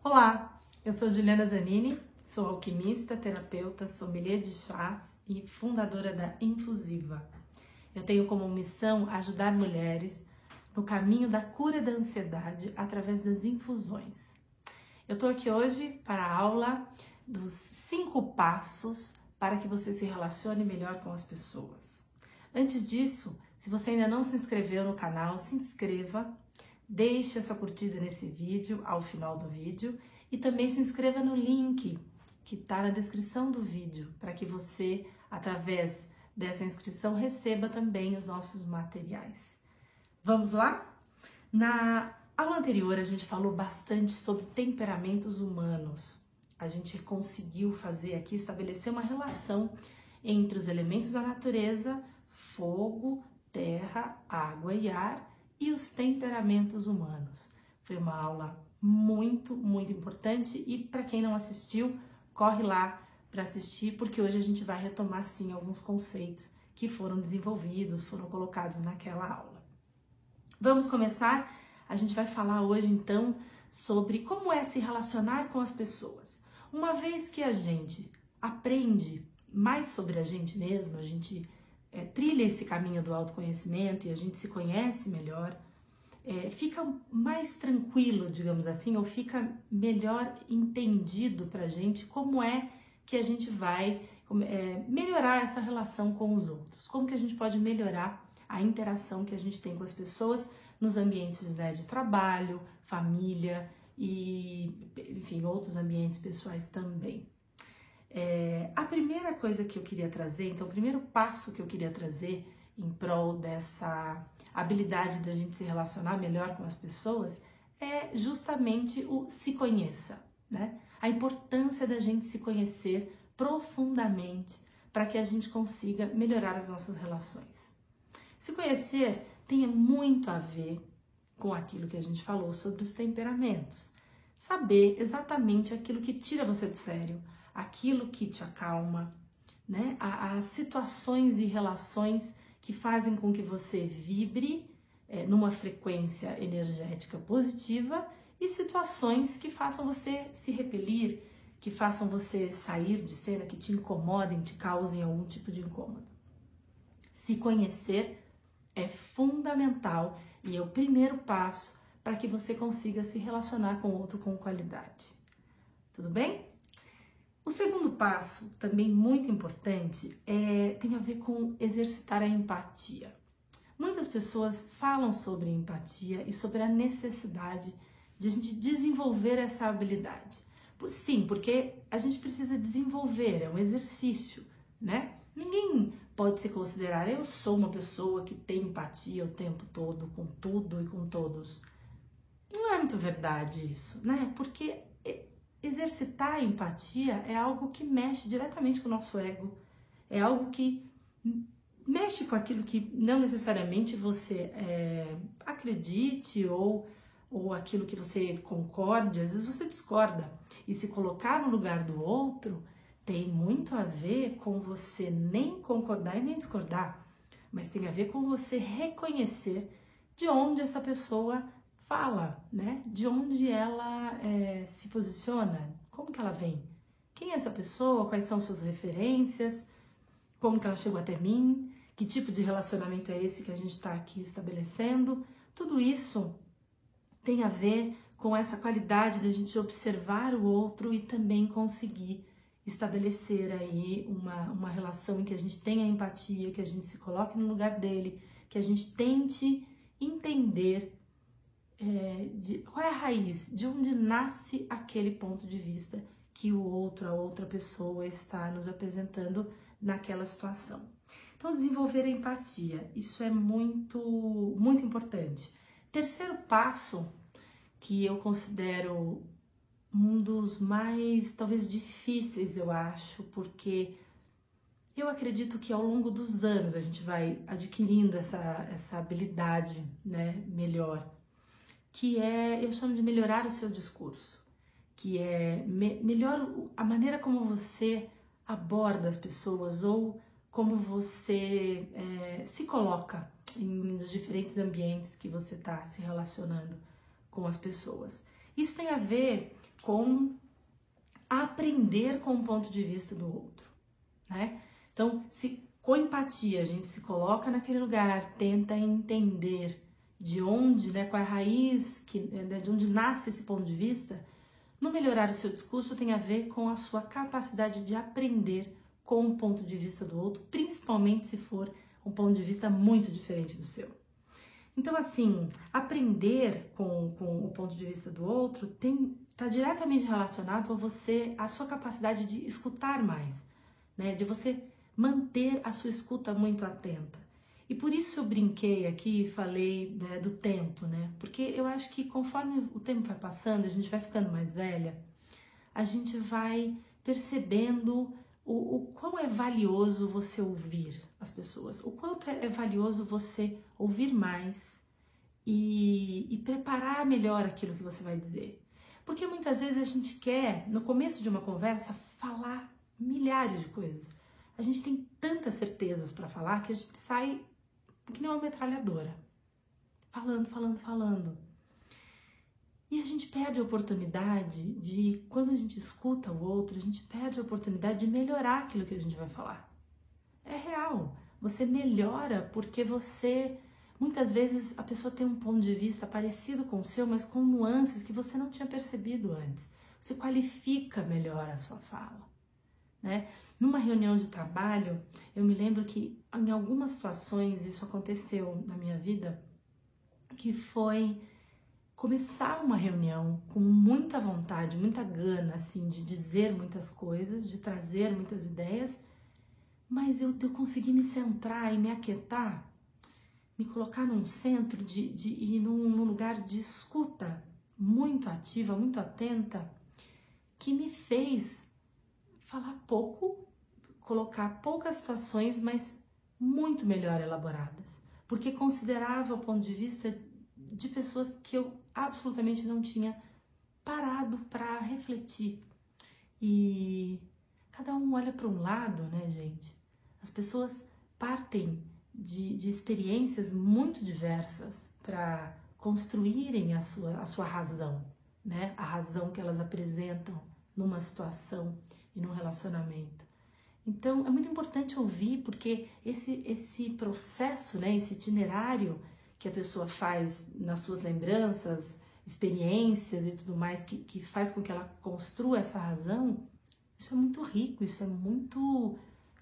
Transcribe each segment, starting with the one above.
Olá, eu sou Juliana Zanini, sou alquimista, terapeuta, sommelier de chás e fundadora da Infusiva. Eu tenho como missão ajudar mulheres no caminho da cura da ansiedade através das infusões. Eu estou aqui hoje para a aula dos 5 passos para que você se relacione melhor com as pessoas. Antes disso, se você ainda não se inscreveu no canal, se inscreva. Deixe a sua curtida nesse vídeo, ao final do vídeo, e também se inscreva no link que está na descrição do vídeo, para que você, através dessa inscrição, receba também os nossos materiais. Vamos lá? Na aula anterior, a gente falou bastante sobre temperamentos humanos. A gente conseguiu fazer aqui, estabelecer uma relação entre os elementos da natureza, fogo, terra, água e ar, e os temperamentos humanos. Foi uma aula muito importante e para quem não assistiu, corre lá para assistir, porque hoje a gente vai retomar sim alguns conceitos que foram desenvolvidos, foram colocados naquela aula. Vamos começar? A gente vai falar hoje então sobre como é se relacionar com as pessoas. Uma vez que a gente aprende mais sobre a gente mesmo, a gente trilha esse caminho do autoconhecimento e a gente se conhece melhor, fica mais tranquilo, digamos assim, ou fica melhor entendido pra gente como é que a gente vai melhorar essa relação com os outros, como que a gente pode melhorar a interação que a gente tem com as pessoas nos ambientes de trabalho, família e, enfim, outros ambientes pessoais também. A primeira coisa que eu queria trazer, então o primeiro passo que eu queria trazer em prol dessa habilidade da gente se relacionar melhor com as pessoas é justamente o se conheça, né? A importância da gente se conhecer profundamente para que a gente consiga melhorar as nossas relações. Se conhecer tem muito a ver com aquilo que a gente falou sobre os temperamentos. Saber exatamente aquilo que tira você do sério, aquilo que te acalma, né? As situações e relações que fazem com que você vibre numa frequência energética positiva e situações que façam você se repelir, que façam você sair de cena, que te incomodem, te causem algum tipo de incômodo. Se conhecer é fundamental e é o primeiro passo para que você consiga se relacionar com o outro com qualidade. Tudo bem? O segundo passo, também muito importante, tem a ver com exercitar a empatia. Muitas pessoas falam sobre empatia e sobre a necessidade de a gente desenvolver essa habilidade. Sim, porque a gente precisa desenvolver, é um exercício, né? Ninguém pode se considerar, eu sou uma pessoa que tem empatia o tempo todo, com tudo e com todos. Não é muito verdade isso, né? Porque exercitar a empatia é algo que mexe diretamente com o nosso ego, é algo que mexe com aquilo que não necessariamente você acredite ou aquilo que você concorde, às vezes você discorda. E se colocar no lugar do outro tem muito a ver com você nem concordar e nem discordar, mas tem a ver com você reconhecer de onde essa pessoa fala, né? De onde ela se posiciona, como que ela vem, quem é essa pessoa, quais são suas referências, como que ela chegou até mim, que tipo de relacionamento é esse que a gente está aqui estabelecendo. Tudo isso tem a ver com essa qualidade da gente observar o outro e também conseguir estabelecer aí uma relação em que a gente tenha empatia, que a gente se coloque no lugar dele, que a gente tente entender qual é a raiz, de onde nasce aquele ponto de vista que o outro, a outra pessoa está nos apresentando naquela situação. Então, desenvolver a empatia, isso é muito importante. Terceiro passo, que eu considero um dos mais, talvez, difíceis, eu acho, porque eu acredito que ao longo dos anos a gente vai adquirindo essa habilidade, né, melhor, que eu chamo de melhorar o seu discurso, que é melhor a maneira como você aborda as pessoas ou como você se coloca nos diferentes ambientes que você está se relacionando com as pessoas. Isso tem a ver com aprender com o ponto de vista do outro, né? Então, se com empatia a gente se coloca naquele lugar, tenta entender de onde, né, qual é a raiz, de onde nasce esse ponto de vista, no melhorar o seu discurso tem a ver com a sua capacidade de aprender com o ponto de vista do outro, principalmente se for um ponto de vista muito diferente do seu. Então, assim, aprender com o ponto de vista do outro está diretamente relacionado a sua capacidade de escutar mais, né? De você manter a sua escuta muito atenta. E por isso eu brinquei aqui e falei, né, do tempo, né? Porque eu acho que conforme o tempo vai passando, a gente vai ficando mais velha, a gente vai percebendo o quão é valioso você ouvir as pessoas, o quanto é valioso você ouvir mais e preparar melhor aquilo que você vai dizer. Porque muitas vezes a gente quer, no começo de uma conversa, falar milhares de coisas. A gente tem tantas certezas para falar que a gente sai que nem uma metralhadora, falando. E a gente perde a oportunidade de, quando a gente escuta o outro, a gente perde a oportunidade de melhorar aquilo que a gente vai falar. É real. Você melhora porque muitas vezes a pessoa tem um ponto de vista parecido com o seu, mas com nuances que você não tinha percebido antes. Você qualifica melhor a sua fala, né? Numa reunião de trabalho, eu me lembro que em algumas situações isso aconteceu na minha vida, que foi começar uma reunião com muita vontade, muita gana, assim, de dizer muitas coisas, de trazer muitas ideias, mas eu consegui me centrar e me aquietar, me colocar num centro e num lugar de escuta muito ativa, muito atenta, que me fez falar pouco, colocar poucas situações, mas muito melhor elaboradas, porque considerava o ponto de vista de pessoas que eu absolutamente não tinha parado para refletir. E cada um olha para um lado, né, gente? As pessoas partem de experiências muito diversas para construírem a sua razão, né? A razão que elas apresentam numa situação e num relacionamento. Então, é muito importante ouvir, porque esse processo, né, esse itinerário que a pessoa faz nas suas lembranças, experiências e tudo mais, que faz com que ela construa essa razão, isso é muito rico,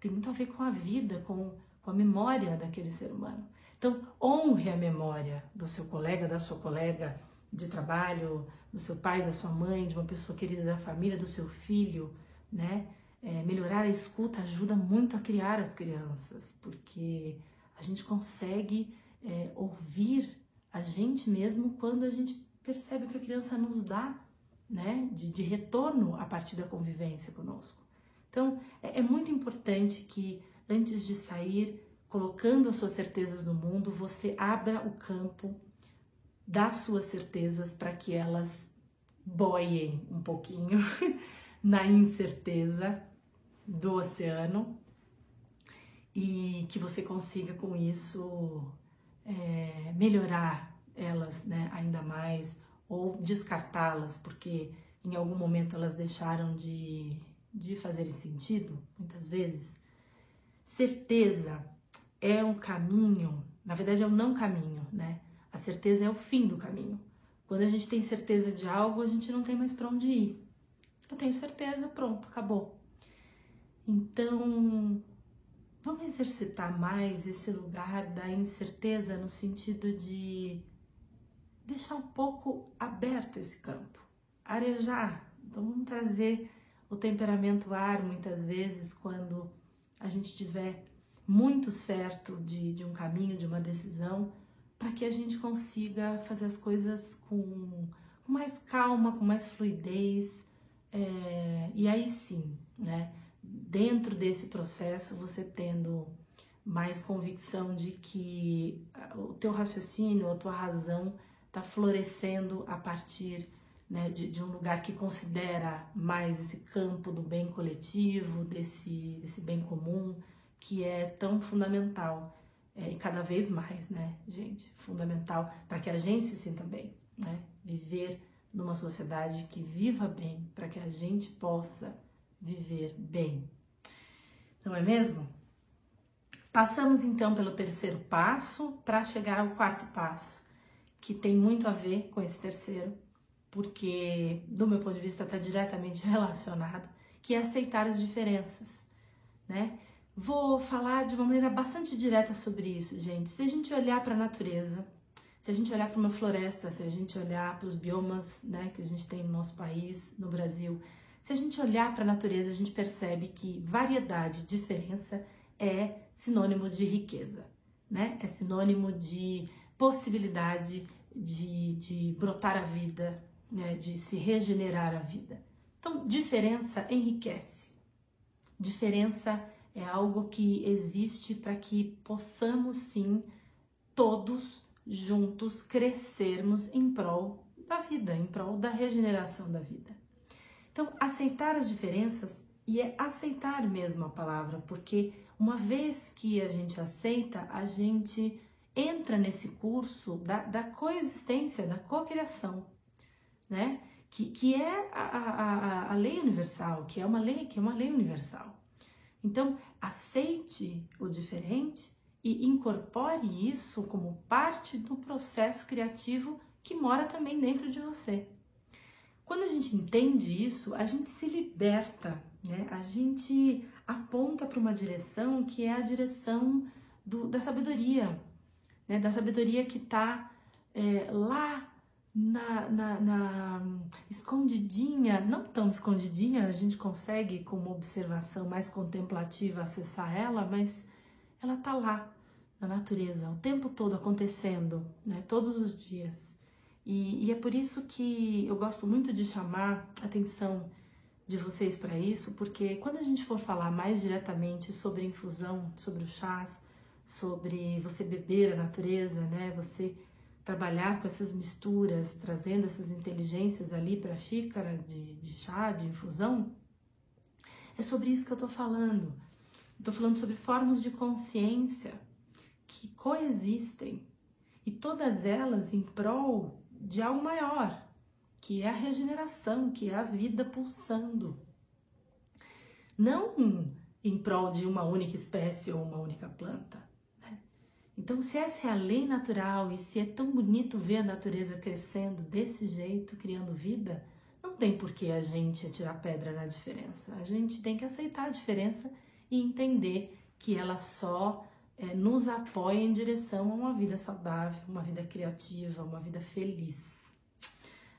tem muito a ver com a vida, com a memória daquele ser humano. Então, honre a memória do seu colega, da sua colega de trabalho, do seu pai, da sua mãe, de uma pessoa querida da família, do seu filho, né? Melhorar a escuta ajuda muito a criar as crianças, porque a gente consegue ouvir a gente mesmo quando a gente percebe o que a criança nos dá, né, de retorno a partir da convivência conosco. Então, é muito importante que antes de sair colocando as suas certezas no mundo, você abra o campo das suas certezas para que elas boiem um pouquinho na incerteza do oceano e que você consiga com isso melhorar elas, né, ainda mais, ou descartá-las porque em algum momento elas deixaram de fazerem sentido, muitas vezes. Certeza é um caminho, na verdade é um não caminho, né? A certeza é o fim do caminho. Quando a gente tem certeza de algo, a gente não tem mais para onde ir. Eu tenho certeza, pronto, acabou. Então, vamos exercitar mais esse lugar da incerteza no sentido de deixar um pouco aberto esse campo, arejar. Então, vamos trazer o temperamento ar muitas vezes quando a gente estiver muito certo de um caminho, de uma decisão, para que a gente consiga fazer as coisas com mais calma, com mais fluidez, e aí sim, né? Dentro desse processo, você tendo mais convicção de que o teu raciocínio, a tua razão está florescendo a partir, né, de um lugar que considera mais esse campo do bem coletivo, desse bem comum, que é tão fundamental, e cada vez mais, né, gente, fundamental para que a gente se sinta bem, né, viver numa sociedade que viva bem, para que a gente possa viver bem. Não é mesmo? Passamos então pelo terceiro passo para chegar ao quarto passo, que tem muito a ver com esse terceiro, porque do meu ponto de vista está diretamente relacionado, que é aceitar as diferenças, né? Vou falar de uma maneira bastante direta sobre isso, gente. Se a gente olhar para a natureza, se a gente olhar para uma floresta, se a gente olhar para os biomas, né, que a gente tem no nosso país, no Brasil, se a gente olhar para a natureza, a gente percebe que variedade, diferença é sinônimo de riqueza, né? É sinônimo de possibilidade de brotar a vida, né? De se regenerar a vida. Então, diferença enriquece. Diferença é algo que existe para que possamos, sim, todos juntos crescermos em prol da vida, em prol da regeneração da vida. Então, aceitar as diferenças, e é aceitar mesmo a palavra, porque uma vez que a gente aceita, a gente entra nesse curso da coexistência, da cocriação, né? Que é a lei universal, que é uma lei universal. Então, aceite o diferente e incorpore isso como parte do processo criativo que mora também dentro de você. Quando a gente entende isso, a gente se liberta, né? A gente aponta para uma direção que é a direção da sabedoria, né? Da sabedoria que está lá escondidinha, não tão escondidinha, a gente consegue com uma observação mais contemplativa acessar ela, mas ela está lá na natureza, o tempo todo acontecendo, né? Todos os dias. E é por isso que eu gosto muito de chamar a atenção de vocês para isso, porque quando a gente for falar mais diretamente sobre infusão, sobre os chás, sobre você beber a natureza, né? Você trabalhar com essas misturas, trazendo essas inteligências ali para a xícara de chá, de infusão, é sobre isso que eu estou falando. Estou falando sobre formas de consciência que coexistem e todas elas em prol de algo maior, que é a regeneração, que é a vida pulsando. Não em prol de uma única espécie ou uma única planta. Né? Então, se essa é a lei natural e se é tão bonito ver a natureza crescendo desse jeito, criando vida, não tem por que a gente atirar pedra na diferença. A gente tem que aceitar a diferença e entender que ela só nos apoia em direção a uma vida saudável, uma vida criativa, uma vida feliz.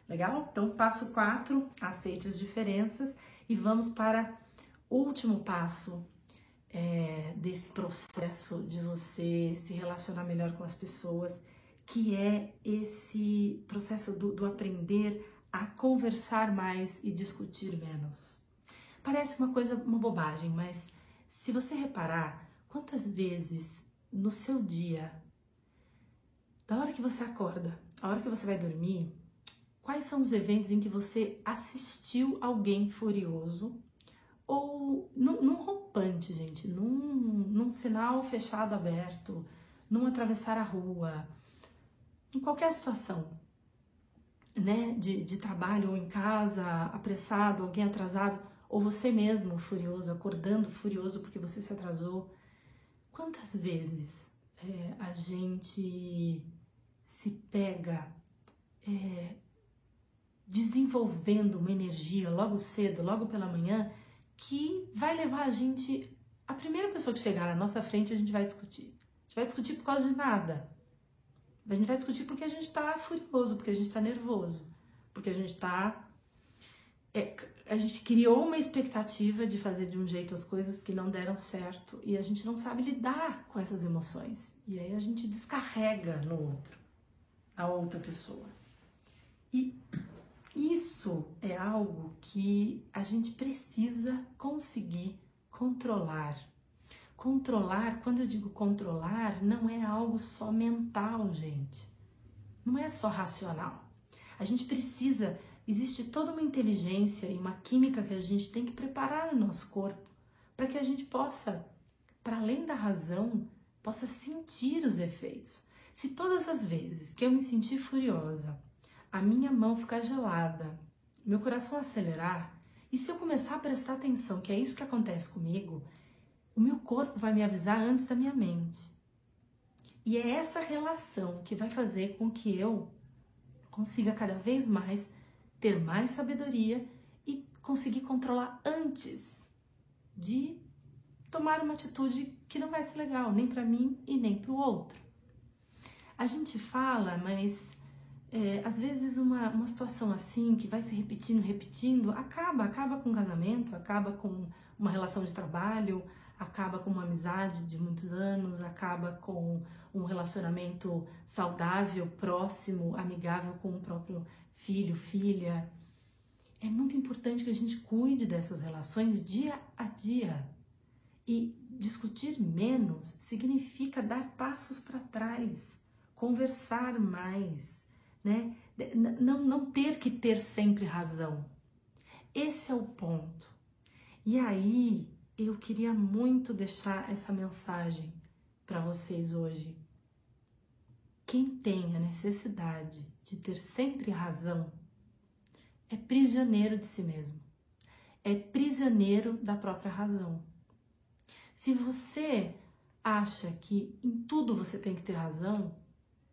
Legal? Então, passo 4, aceite as diferenças e vamos para o último passo desse processo de você se relacionar melhor com as pessoas, que é esse processo do aprender a conversar mais e discutir menos. Parece uma bobagem, mas se você reparar, quantas vezes no seu dia, da hora que você acorda, a hora que você vai dormir, quais são os eventos em que você assistiu alguém furioso ou num rompante, gente, num sinal fechado aberto, num atravessar a rua, em qualquer situação, né, de trabalho ou em casa, apressado, alguém atrasado, ou você mesmo furioso, acordando furioso porque você se atrasou. Quantas vezes a gente se pega desenvolvendo uma energia logo cedo, logo pela manhã, que vai levar a gente, a primeira pessoa que chegar na nossa frente, a gente vai discutir. A gente vai discutir por causa de nada. A gente vai discutir porque a gente está furioso, porque a gente está nervoso, porque a gente está... a gente criou uma expectativa de fazer de um jeito as coisas que não deram certo e a gente não sabe lidar com essas emoções. E aí a gente descarrega no outro, a outra pessoa. E isso é algo que a gente precisa conseguir controlar. Controlar, quando eu digo controlar, não é algo só mental, gente. Não é só racional. A gente precisa... Existe toda uma inteligência e uma química que a gente tem que preparar no nosso corpo para que a gente possa, para além da razão, possa sentir os efeitos. Se todas as vezes que eu me senti furiosa, a minha mão ficar gelada, meu coração acelerar, e se eu começar a prestar atenção que é isso que acontece comigo, o meu corpo vai me avisar antes da minha mente. E é essa relação que vai fazer com que eu consiga cada vez mais ter mais sabedoria e conseguir controlar antes de tomar uma atitude que não vai ser legal, nem para mim e nem para o outro. A gente fala, mas às vezes uma situação assim, que vai se repetindo, acaba com um casamento, acaba com uma relação de trabalho, acaba com uma amizade de muitos anos, acaba com um relacionamento saudável, próximo, amigável com o próprio filho, filha. É muito importante que a gente cuide dessas relações dia a dia. E discutir menos significa dar passos para trás, conversar mais, né? Não ter que ter sempre razão. Esse é o ponto. E aí, eu queria muito deixar essa mensagem para vocês hoje. Quem tem a necessidade de ter sempre razão é prisioneiro de si mesmo. É prisioneiro da própria razão. Se você acha que em tudo você tem que ter razão,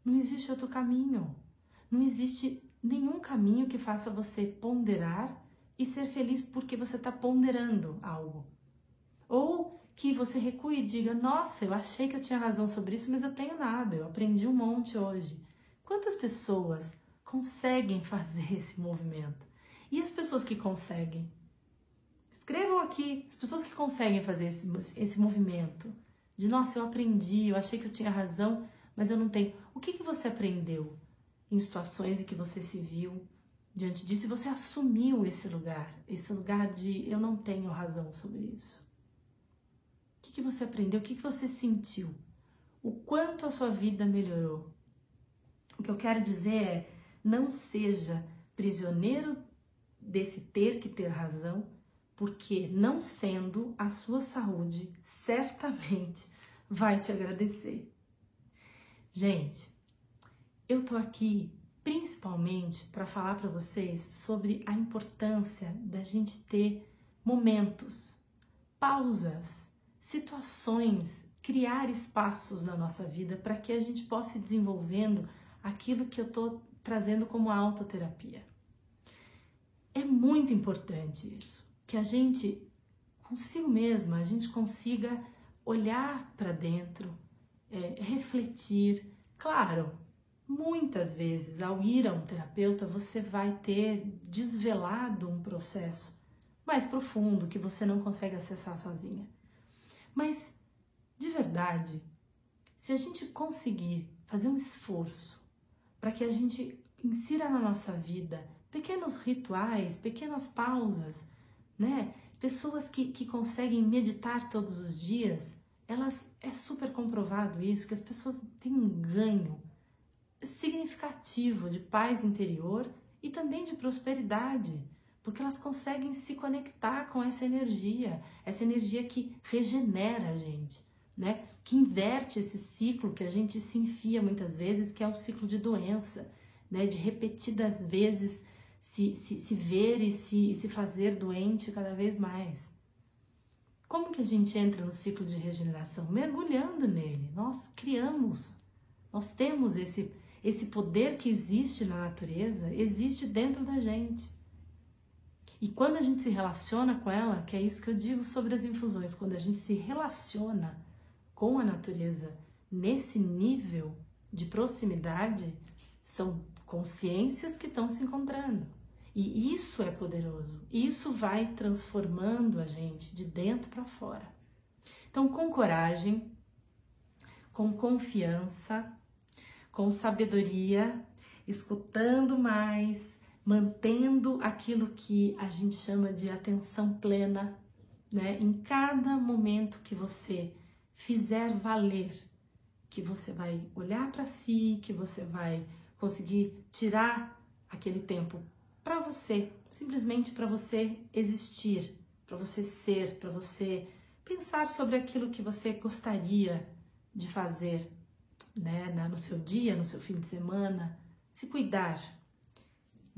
não existe outro caminho. Não existe nenhum caminho que faça você ponderar e ser feliz porque você está ponderando algo. Ou que você recue e diga, nossa, eu achei que eu tinha razão sobre isso, mas eu tenho nada, eu aprendi um monte hoje. Quantas pessoas conseguem fazer esse movimento? E as pessoas que conseguem? Escrevam aqui, as pessoas que conseguem fazer esse movimento. De, nossa, eu aprendi, eu achei que eu tinha razão, mas eu não tenho. O que você aprendeu em situações em que você se viu diante disso e você assumiu esse lugar de eu não tenho razão sobre isso? O que você aprendeu? O que você sentiu? O quanto a sua vida melhorou? O que eu quero dizer é, não seja prisioneiro desse ter que ter razão, porque não sendo, a sua saúde certamente vai te agradecer. Gente, eu tô aqui principalmente para falar para vocês sobre a importância da gente ter momentos, pausas, situações, criar espaços na nossa vida para que a gente possa ir desenvolvendo aquilo que eu tô trazendo como autoterapia. É muito importante isso, que a gente, consigo mesma, a gente consiga olhar para dentro, refletir. Claro, muitas vezes, ao ir a um terapeuta, você vai ter desvelado um processo mais profundo que você não consegue acessar sozinha. Mas, de verdade, se a gente conseguir fazer um esforço para que a gente insira na nossa vida pequenos rituais, pequenas pausas, né? Pessoas que conseguem meditar todos os dias, é super comprovado isso, que as pessoas têm um ganho significativo de paz interior e também de prosperidade, porque elas conseguem se conectar com essa energia que regenera a gente, né? Que inverte esse ciclo que a gente se enfia muitas vezes, que é um ciclo de doença, né? De repetidas vezes se ver e se fazer doente cada vez mais. Como que a gente entra no ciclo de regeneração? Mergulhando nele. Nós criamos, nós temos esse poder que existe na natureza, existe dentro da gente. E quando a gente se relaciona com ela, que é isso que eu digo sobre as infusões, quando a gente se relaciona com a natureza nesse nível de proximidade, são consciências que estão se encontrando. E isso é poderoso. Isso vai transformando a gente de dentro para fora. Então, com coragem, com confiança, com sabedoria, escutando mais, mantendo aquilo que a gente chama de atenção plena, né? Em cada momento que você fizer valer, que você vai olhar para si, que você vai conseguir tirar aquele tempo para você, simplesmente para você existir, para você ser, para você pensar sobre aquilo que você gostaria de fazer, né, no seu dia, no seu fim de semana, se cuidar.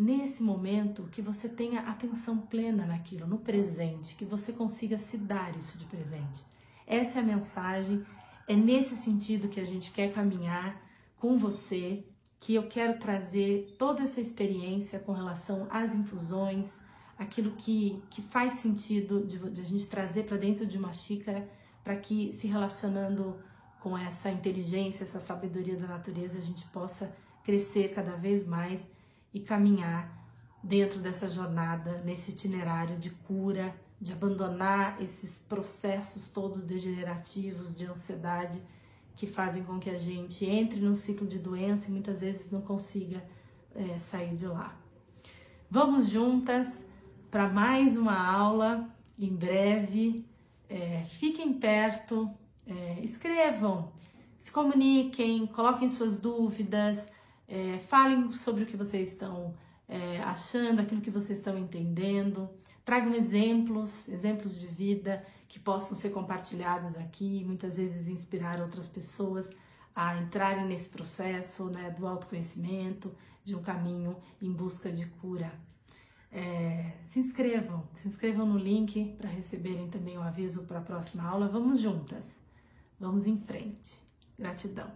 nesse momento, que você tenha atenção plena naquilo, no presente, que você consiga se dar isso de presente. Essa é a mensagem, é nesse sentido que a gente quer caminhar com você, que eu quero trazer toda essa experiência com relação às infusões, aquilo que faz sentido de a gente trazer para dentro de uma xícara, para que, se relacionando com essa inteligência, essa sabedoria da natureza, a gente possa crescer cada vez mais e caminhar dentro dessa jornada, nesse itinerário de cura, de abandonar esses processos todos degenerativos de ansiedade que fazem com que a gente entre num ciclo de doença e muitas vezes não consiga sair de lá. Vamos juntas para mais uma aula em breve. Fiquem perto, escrevam, se comuniquem, coloquem suas dúvidas, falem sobre o que vocês estão achando, aquilo que vocês estão entendendo. Tragam exemplos de vida que possam ser compartilhados aqui, muitas vezes inspirar outras pessoas a entrarem nesse processo, né, do autoconhecimento, de um caminho em busca de cura. Se inscrevam no link para receberem também o aviso para a próxima aula. Vamos juntas, vamos em frente. Gratidão.